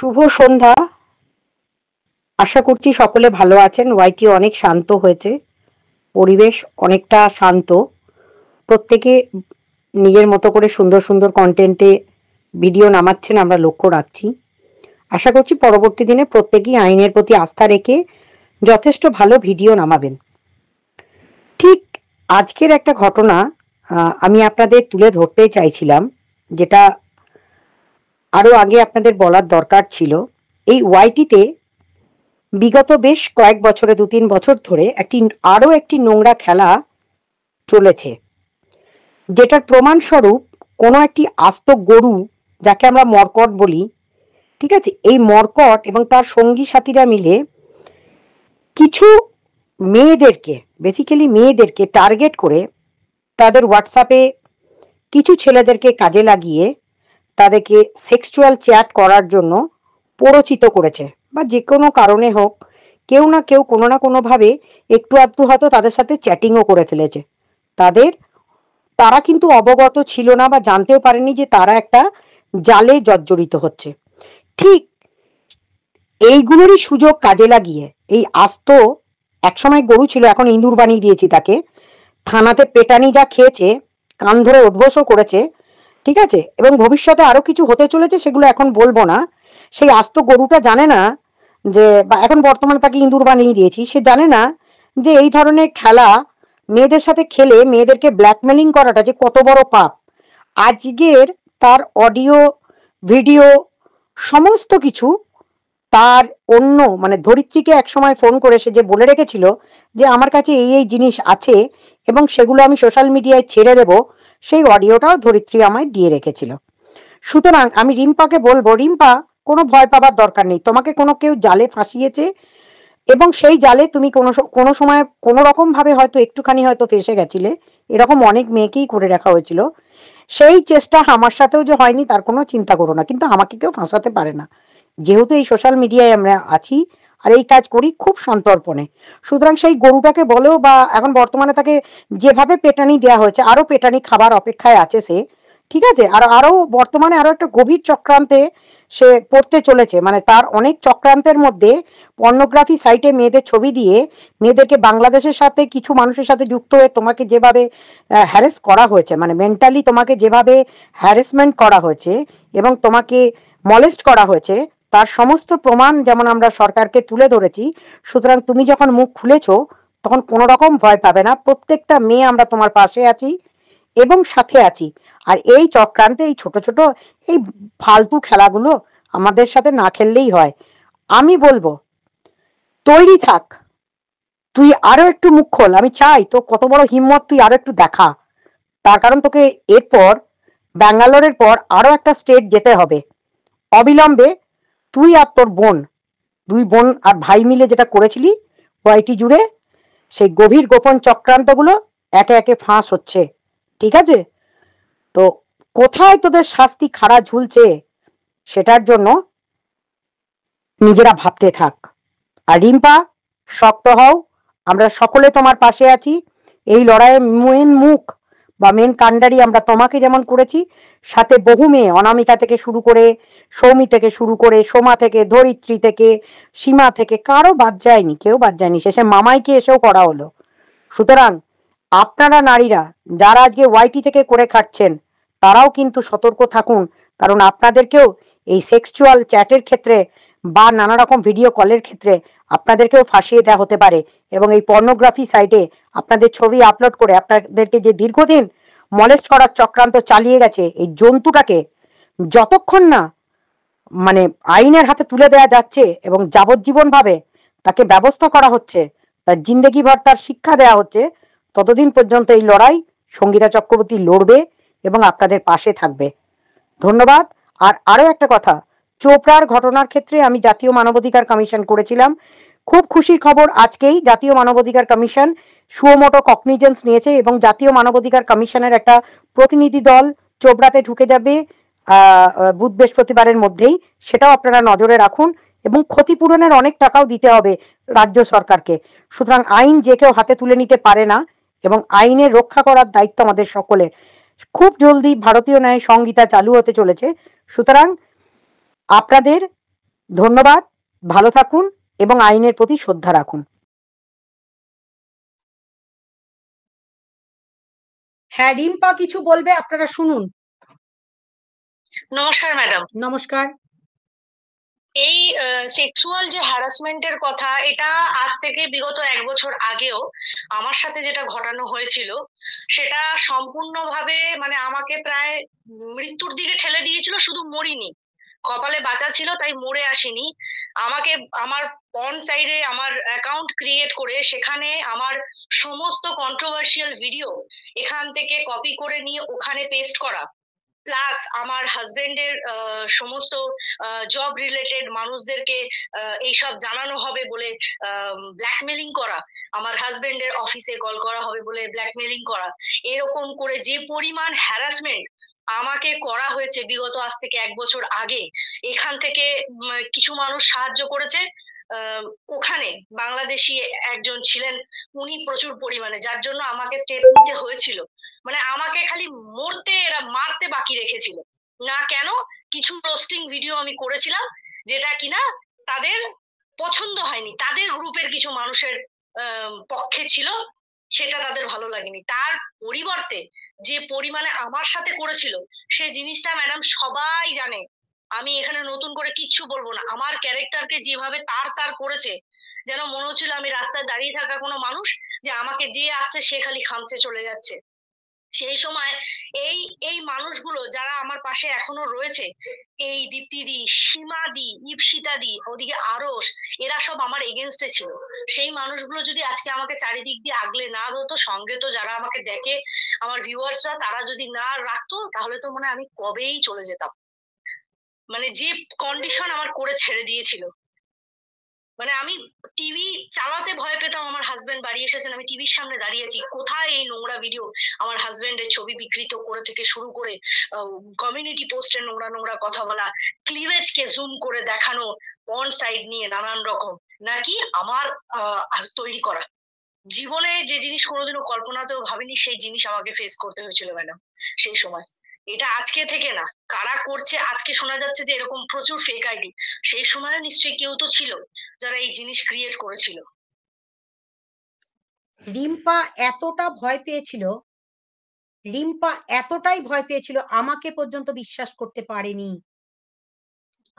শুভ সন্ধ্যা। আশা করছি সকলে ভালো আছেন। ওয়াইটি অনেক শান্ত হয়েছে, পরিবেশ অনেকটা শান্ত। প্রত্যেকে নিজের মতো করে সুন্দর সুন্দর কন্টেন্টে ভিডিও নামাচ্ছেন, আমরা লক্ষ্য রাখছি। আশা করছি পরবর্তী দিনে প্রত্যেকেই আইনের প্রতি আস্থা রেখে যথেষ্ট ভালো ভিডিও নামাবেন। ঠিক আজকের একটা ঘটনা আমি আপনাদের তুলে ধরতে চাইছিলাম, যেটা আরো আগে আপনাদের বলার দরকার ছিল। এই ওয়াইটিতে বিগত বেশ কয়েক বছরে ২-৩ বছর ধরে আরো একটি নোংরা খেলা চলেছে, যেটার প্রমাণস্বরূপ কোনো একটি আস্ত গরু, যাকে আমরা মর্কট বলি, ঠিক আছে, এই মর্কট এবং তার সঙ্গী সাথীরা মিলে কিছু মেয়েদেরকে, বেসিক্যালি মেয়েদেরকে টার্গেট করে তাদের হোয়াটসঅ্যাপে কিছু ছেলেদেরকে কাজে লাগিয়ে তাদেরকে সেক্সুয়াল চ্যাট করার জন্য প্ররোচিত করেছে। বা যে কোনো কারণে হোক, কেউ না কেউ কোনো না কোনোভাবে একটু আধটু হয়তো তাদের সাথে চ্যাটিংও করে ফেলেছে। তারা কিন্তু অবগত ছিল না বা জানতেও পারেনি যে তারা একটা জালে জর্জরিত হচ্ছে। ঠিক এইগুলোরই সুযোগ কাজে লাগিয়ে এই আস্ত, একসময় গরু ছিল, এখন ইঁদুর বানিয়ে দিয়েছি তাকে, থানাতে পেটানি যা খেয়েছে, কান ধরে উঠবোসও করেছে, ঠিক আছে, এবং ভবিষ্যতে আরো কিছু হতে চলেছে, সেগুলো এখন বলবো না। সেই আস্ত গরুটা জানে না যে, বা এখন বর্তমানে তাকে ইঁদুর বানিয়ে দিয়েছি, সে জানে না যে এই ধরনের খেলা মেয়েদের সাথে খেলে মেয়েদেরকে ব্ল্যাকমেলিং করাটা যে কত বড় পাপ। আজকের তার অডিও, ভিডিও, সমস্ত কিছু তার অন্য, মানে ধরিত্রীকে একসময় ফোন করে সে যে বলে রেখেছিল যে আমার কাছে এই এই জিনিস আছে এবং সেগুলো আমি সোশ্যাল মিডিয়ায় ছেড়ে দেব, সেই অডিওটাও ধরিত্রী আমায় দিয়ে রেখেছিল। সুতরাং আমি রিম্পাকে বলবো, রিম্পা, কোনো ভয় পাবার দরকার নেই। তোমাকে কোনো কেউ জালে ফাঁসিয়েছে এবং সেই জালে তুমি কোনো সময় কোনো রকম ভাবে হয়তো একটুখানি হয়তো ফেসে গেছিলে। এরকম অনেক মেয়েকেই করে রাখা হয়েছিল। সেই চেষ্টা আমার সাথেও যে হয়নি তার কোনো চিন্তা করো না, কিন্তু আমাকে কেউ ফাঁসাতে পারে না, যেহেতু এই সোশ্যাল মিডিয়ায় আমরা আছি আর এই কাজ করি খুব সন্তর্পণে। সুতরাং সেই গরুটাকে বলো, বা এখন বর্তমানে তাকে যেভাবে পেটানি দেওয়া হয়েছে, আরো পেটানি খাবার অপেক্ষায় আছে সে, ঠিক আছে। আর আরো বর্তমানে আরো একটা গভীর চক্রান্তে সে পড়তে চলেছে। মানে তার অনেক চক্রান্তের মধ্যে পর্নোগ্রাফি সাইটে মেয়েদের ছবি দিয়ে মেয়েদেরকে বাংলাদেশের সাথে কিছু মানুষের সাথে যুক্ত হয়ে তোমাকে যেভাবে হ্যারেস করা হয়েছে, মানে মেন্টালি তোমাকে যেভাবে হ্যারাসমেন্ট করা হয়েছে এবং তোমাকে মলেস্ট করা হয়েছে, তার সমস্ত প্রমাণ যেমন আমরা সরকারকে তুলে ধরেছি। সুতরাং তুমি যখন মুখ খুলেছো তখন কোনো রকম ভয় পাবে না। প্রত্যেকটা মেয়ে আমরা তোমার পাশে আছি এবং সাথে আছি। আর এই চক্রান্তে এই ছোট ছোট এই ফালতু খেলাগুলো আমাদের সাথে না খেললেই হয়। আমি বলবো তৈরি থাক, তুই আরো একটু মুখ খোল। আমি চাই তো কত বড় হিম্মত, তুই আরো একটু দেখা। তার কারণ তোকে এরপর ব্যাঙ্গালোরের পর আরো একটা স্টেট যেতে হবে অবিলম্বে। তুই আর তোর বোন, দুই বোন আর ভাই মিলে যেটা করেছিলি ওয়াইটি জুড়ে, সেই গভীর গোপন চক্রান্তগুলো একে একে ফাঁস হচ্ছে, ঠিক আছে। তো কোথায় তোদের শাস্তি খাড়া ঝুলছে সেটার জন্য নিজেরা ভাবতে থাক। আর রিম্পা, শক্ত হও, আমরা সকলে তোমার পাশে আছি। এই লড়াইয়ে মেন মুখ বা মেন কাণ্ডারি আমরা তোমাকে যেমন করেছি, সাথে বহু মেয়ে, অনামিকা থেকে শুরু করে, সৌমি থেকে শুরু করে, সোমা থেকে, ধরিত্রী থেকে, সীমা থেকে, কারো বাদ যায়নি, কেউ বাদ যায়নি। শেষে মামাইকে এসেও করা হলো। সুতরাং আপনারা নারীরা যারা আজকে ওয়াইটি থেকে করে খাচ্ছেন, তারাও কিন্তু সতর্ক থাকুন, কারণ আপনাদেরকেও এই সেক্সুয়াল চ্যাটের ক্ষেত্রে বা নানা রকম ভিডিও কলের ক্ষেত্রে আপনাদেরকেও ফাঁসিয়ে দেওয়া হতে পারে। এবং এই পর্নোগ্রাফি সাইটে আপনাদের ছবি আপলোড করে আপনাদেরকে যে দীর্ঘদিন মলেস্ট করার চক্রান্ত চালিয়ে গেছে এই জন্তুটাকে, যতক্ষণ না মানে আইনের হাতে তুলে দেওয়া যাচ্ছে এবং যাবজ্জীবন ভাবে তাকে ব্যবস্থা করা হচ্ছে, তার জিন্দেগি ভর তার শিক্ষা দেওয়া হচ্ছে, ততদিন পর্যন্ত এই লড়াই সঙ্গীতা চক্রবর্তী লড়বে এবং আপনাদের পাশে থাকবে। ধন্যবাদ। আর আরো একটা কথা, চোপড়ার ঘটনার ক্ষেত্রে আমি জাতীয় মানবাধিকার কমিশন করেছিলাম। খুব খুশির খবর, আজকেই জাতীয় মানবাধিকার কমিশন সুমোটো কগনিজেন্স নিয়েছে এবং জাতীয় মানবাধিকার কমিশনের একটা প্রতিনিধি দল চোপড়াতে ঢুকে যাবে বুধ বৃহস্পতিবারের মধ্যেই। সেটাও আপনারা নজরে রাখুন এবং ক্ষতিপূরণের অনেক টাকাও দিতে হবে রাজ্য সরকারকে। সুতরাং আইন যে কেউ হাতে তুলে নিতে পারে না এবং আইনের রক্ষা করার দায়িত্ব আমাদের সকলের। খুব জলদি ভারতীয় ন্যায় সংহিতা চালু হতে চলেছে। সুতরাং আপনাদের ধন্যবাদ, ভালো থাকুন এবং আইনের প্রতি শ্রদ্ধা রাখুন। হ্যাঁ, রিম্পা কিছু বলবে, আপনারা শুনুন। নমস্কার ম্যাডাম। নমস্কার। এই সেক্সুয়াল যে হ্যারাসমেন্টের কথা, এটা আজ থেকে বিগত 1 বছর আগেও আমার সাথে যেটা ঘটানো হয়েছিল, সেটা সম্পূর্ণভাবে মানে আমাকে প্রায় মৃত্যুর দিকে ঠেলে দিয়েছিল। শুধু মরিনি, কপালে বাঁচা ছিল তাই মরে আসিনি। আমাকে আমার পর্ন সাইডে আমার অ্যাকাউন্ট ক্রিয়েট করে সেখানে আমার সমস্ত কন্ট্রোভার্সিয়াল ভিডিও এখান থেকে কপি করে নিয়ে ওখানে পেস্ট করা, প্লাস আমার হাজবেন্ডের সমস্ত জব রিলেটেড মানুষদেরকে এইসব জানানো হবে বলে ব্ল্যাকমেলিং করা, আমার হাজবেন্ডের অফিসে কল করা হবে বলে ব্ল্যাকমেলিং করা, এরকম করে যে পরিমাণ হ্যারাসমেন্ট আমাকে করা হয়েছে বিগত আজ থেকে 1 বছর আগে। এখান থেকে কিছু মানুষ সাহায্য করেছে। ওখানে বাংলাদেশি একজন ছিলেন, উনি প্রচুর পরিমাণে, যার জন্য আমাকে স্টেপ নিতে হয়েছিল। মানে আমাকে খালি মরতে, এরা মারতে বাকি রেখেছিল না। কেন? কিছু রোস্টিং ভিডিও আমি করেছিলাম যেটা কিনা তাদের পছন্দ হয়নি, তাদের গ্রুপের কিছু মানুষের পক্ষে ছিল, সেটা তাদের ভালো লাগেনি। তার পরিবর্তে যে পরিমাণে আমার সাথে করেছিল সেই জিনিসটা ম্যাডাম সবাই জানে। আমি এখানে নতুন করে কিচ্ছু বলবো না। আমার ক্যারেক্টারকে যেভাবে তার তার করেছে, যেন মনে হচ্ছিল আমি রাস্তায় দাঁড়িয়ে থাকা কোনো মানুষ, যে আমাকে যে আসছে সে খালি খামচে চলে যাচ্ছে। সেই সময় এই এই মানুষগুলো যারা আমার পাশে এখনো রয়েছে, এই দীপ্তিদি, সীমাদি, ইপসিতাদি, ওদিকে আরস, এরা সব আমার এগেনস্টে ছিল। সেই মানুষগুলো যদি আজকে আমাকে চারিদিক দিয়ে আগলে না ধরতো, সঙ্গে তো যারা আমাকে দেখে আমার ভিউয়ার্সরা, তারা যদি না রাখতো, তাহলে তো মনে হয় আমি কবেই চলে যেতাম। মানে যে কন্ডিশন আমার করে ছেড়ে দিয়েছিল, মানে আমি টিভি চালাতে ভয় পেতাম। আমার হাজবেন্ড বাড়ি এসেছেন, আমি টিভির সামনে দাঁড়িয়েছি, কোথায় এই নোংরা ভিডিও, আমার হাজবেন্ডের ছবি বিকৃত করে থেকে শুরু করে কমিউনিটি পোস্টে নোংরা নোংরা কথা বলা, ক্লিভেজকে জুম করে দেখানো, পর্ন সাইড নিয়ে নানান রকম, নাকি আমার তৈরি করা। জীবনে যে জিনিস কোনোদিনও কল্পনাতেও ভাবিনি, সেই জিনিস আমাকে ফেস করতে হয়েছিল ম্যাডাম সেই সময়। এটা আজকে থেকে না, কারা করছে আজকে শোনা যাচ্ছে যে এরকম প্রচুর ফেক আইডি, সেই সময় নিশ্চয়ই কেউ তো ছিল যারা এই জিনিস ক্রিয়েট করেছিল। রিম্পা এতটা ভয় পেয়েছিল, রিম্পা এতটাই ভয় পেয়েছিল, আমাকে পর্যন্ত বিশ্বাস করতে পারেনি।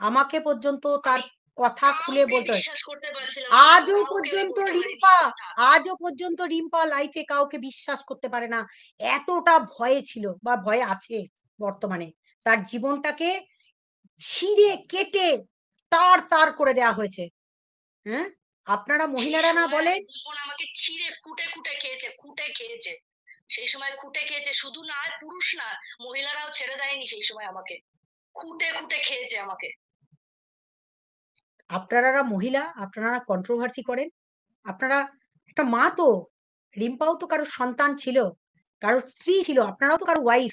আমাকে পর্যন্ত তার কথা খুলে বলতে হয়। আজও পর্যন্ত রিম্পা, আজও পর্যন্ত রিম্পা লাইফে কাউকে বিশ্বাস করতে পারে না। এতটা ভয়ে ছিল বা ভয়ে আছে বর্তমানে। তার জীবনটাকে ছিঁড়ে কেটে তার তার করে দেওয়া হয়েছে। হ্যাঁ, আপনারা মহিলারা না বলেন, আমাকে ছিঁড়ে কুটে কুটে খেয়েছে, কুটে খেয়েছে। সেই সময় খুঁটে খেয়েছে, শুধু না পুরুষ না, মহিলারাও ছেড়ে দেয়নি সেই সময় আমাকে, খুঁটে খুঁটে খেয়েছে আমাকে। আপনারা মহিলা, আপনারা কন্ট্রোভার্সি করেন। আপনারা একটা মা তো, রিম্পাও তো কারোর সন্তান ছিল, কারোর স্ত্রী ছিল, আপনারাও তো কারো ওয়াইফ।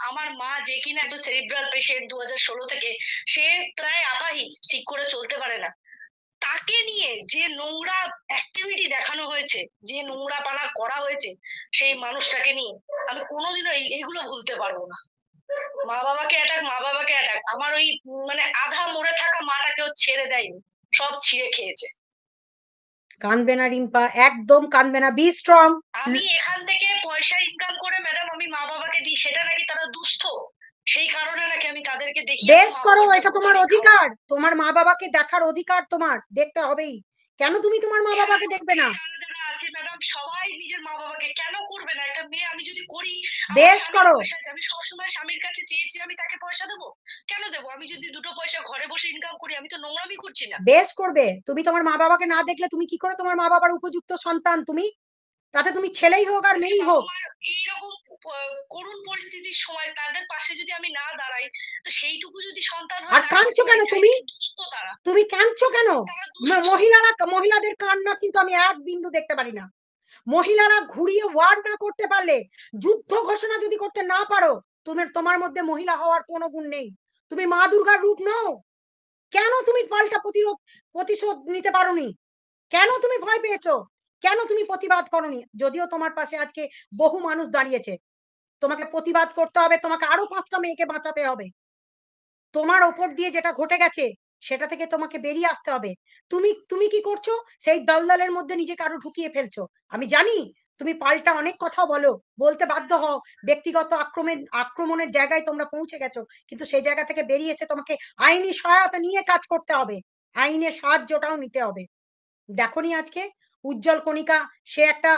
আমার মা যে কিনা একজন সেরিব্রাল পেশেন্ট 2016 থেকে, সে প্রায় আপাহিজ, ঠিক করে চলতে পারে না। তাকে নিয়ে যে নোংরা অ্যাক্টিভিটি দেখানো হয়েছে, যে নোংরা পানা করা হয়েছে সেই মানুষটাকে নিয়ে, আমি কোনোদিনও এইগুলো ভুলতে পারবো না। মা বাবাকে অ্যাটাক, মা বাবাকে অ্যাটাক, আমার ওই মানে আধা মরে থাকা মাটাকেও ছেড়ে দেয়নি, সব ছিঁড়ে খেয়েছে। কাঁদবে না রিম্পা, একদম কাঁদবে না, বি স্ট্রং। আমি এখান থেকে পয়সা ইনকাম করে ম্যাডাম আমি মা বাবাকে দিই, সেটা নাকি তারা দুস্থ, সেই কারণে নাকি আমি তাদেরকে দেখি। বেশ করো, এটা তোমার অধিকার, তোমার মা বাবাকে দেখার অধিকার তোমার, দেখতে হবেই। কেন তুমি তোমার মা বাবাকে দেখবে না? যারা আছে ম্যাডাম সবাই নিজের মা বাবাকে, কেন করবে না? একটা মেয়ে আমি যদি করি, বেশ করো, আমি সবসময় স্বামীর কাছে চেয়েছি আমি তাকে পয়সা দেবো, কেন দেবো? আমি যদি দুটো পয়সা ঘরে বসে ইনকাম করি, আমি তো নোংরামি করছি না। বেশ করবে, তুমি তোমার মা বাবাকে না দেখলে তুমি কি করে তোমার মা বাবার উপযুক্ত সন্তান তুমি? তাতে তুমি ছেলেই হোক আর মেয়েই হোক। এইরকম করুণ পরিস্থিতির সময় তাদের পাশে যদি আমি না দাঁড়াই, তো সেইটুকু যদি সন্তান হয়। আর কাঁদছো কেন তুমি? তুমি কাঁদছো কেন? মহিলারা, মহিলাদের কান্না কিন্তু আমি এক বিন্দু দেখতে পারি না। মহিলারা ঘুরিয়ে ওয়ার না করতে পারলে, যুদ্ধ ঘোষণা যদি করতে না পারো, তোমার মধ্যে মহিলা হওয়ার কোনো গুণ নেই। তুমি মা দুর্গার রূপ নও। কেন তুমি পাল্টা প্রতিশোধ নিতে পারোনি? কেন তুমি ভয় পেয়েছো? কেন তুমি প্রতিবাদ করনি? যদিও তোমার পাশে আজকে বহু মানুষ দাঁড়িয়েছে, তোমাকে প্রতিবাদ করতে হবে, তোমাকে আরো 5টা মেয়েকে বাঁচাতে হবে। তোমার ওপর দিয়ে যেটা ঘটে গেছে সেটা থেকে তোমাকে বেরিয়ে আসতে হবে। তুমি কি করছো? সেই দলদলের মধ্যে নিজেকে আরো ঢুকিয়ে ফেলছো। আমি জানি তুমি পাল্টা অনেক কথা বলো, বলতে বাধ্য হও, ব্যক্তিগত আক্রমণের জায়গায় তোমরা পৌঁছে গেছো, কিন্তু সেই জায়গা থেকে বেরিয়ে এসে তোমাকে আইনি সহায়তা নিয়ে কাজ করতে হবে, আইনের সাহায্যটাও নিতে হবে। দেখনি আজকে উজ্জ্বল কণিকা, সে একটা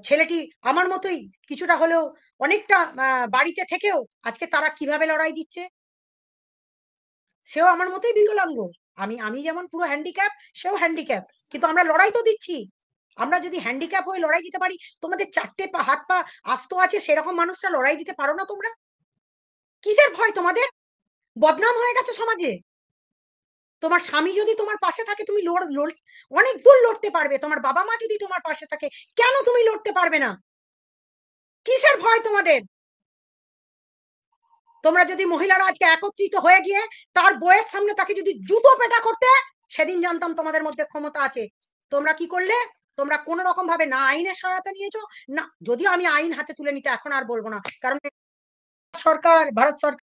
ছেলেটি আমার মতোই কিছুটা হলেও অনেকটা বাড়িতে থেকেও আজকে তারা কিভাবে লড়াই দিচ্ছে। সেও আমার মতোই বিকলাঙ্গ, আমি যেমন পুরো হ্যান্ডিক্যাপ, সেও হ্যান্ডিক্যাপ, কিন্তু আমরা লড়াই তো দিচ্ছি। আমরা যদি হ্যান্ডিক্যাপ হয়ে লড়াই দিতে পারি, তোমাদের চারটে হাত পা আস্ত আছে সেরকম মানুষরা লড়াই দিতে পারো না তোমরা? কিসের ভয় তোমাদের? বদনাম হয়ে গেছে সমাজে। তোমার স্বামী যদি তোমার পাশে থাকে তুমি অনেক দূর লড়তে পারবে। তোমার বাবা মা যদি তোমার পাশে থাকে, কেন তুমি লড়তে পারবে না? কিসের ভয় তোমাদের? তোমরা যদি মহিলারা আজকে একত্রিত হয়ে গিয়ে তার বইয়ের সামনে তাকে যদি জুতো পেটা করতে, সেদিন জানতাম তোমাদের মধ্যে ক্ষমতা আছে। তোমরা কি করলে? তোমরা কোন রকম ভাবে না আইনের সহায়তা নিয়েছো, না, যদিও আমি আইন হাতে তুলে নিতে এখন আর বলবো না, কারণ ভারত সরকার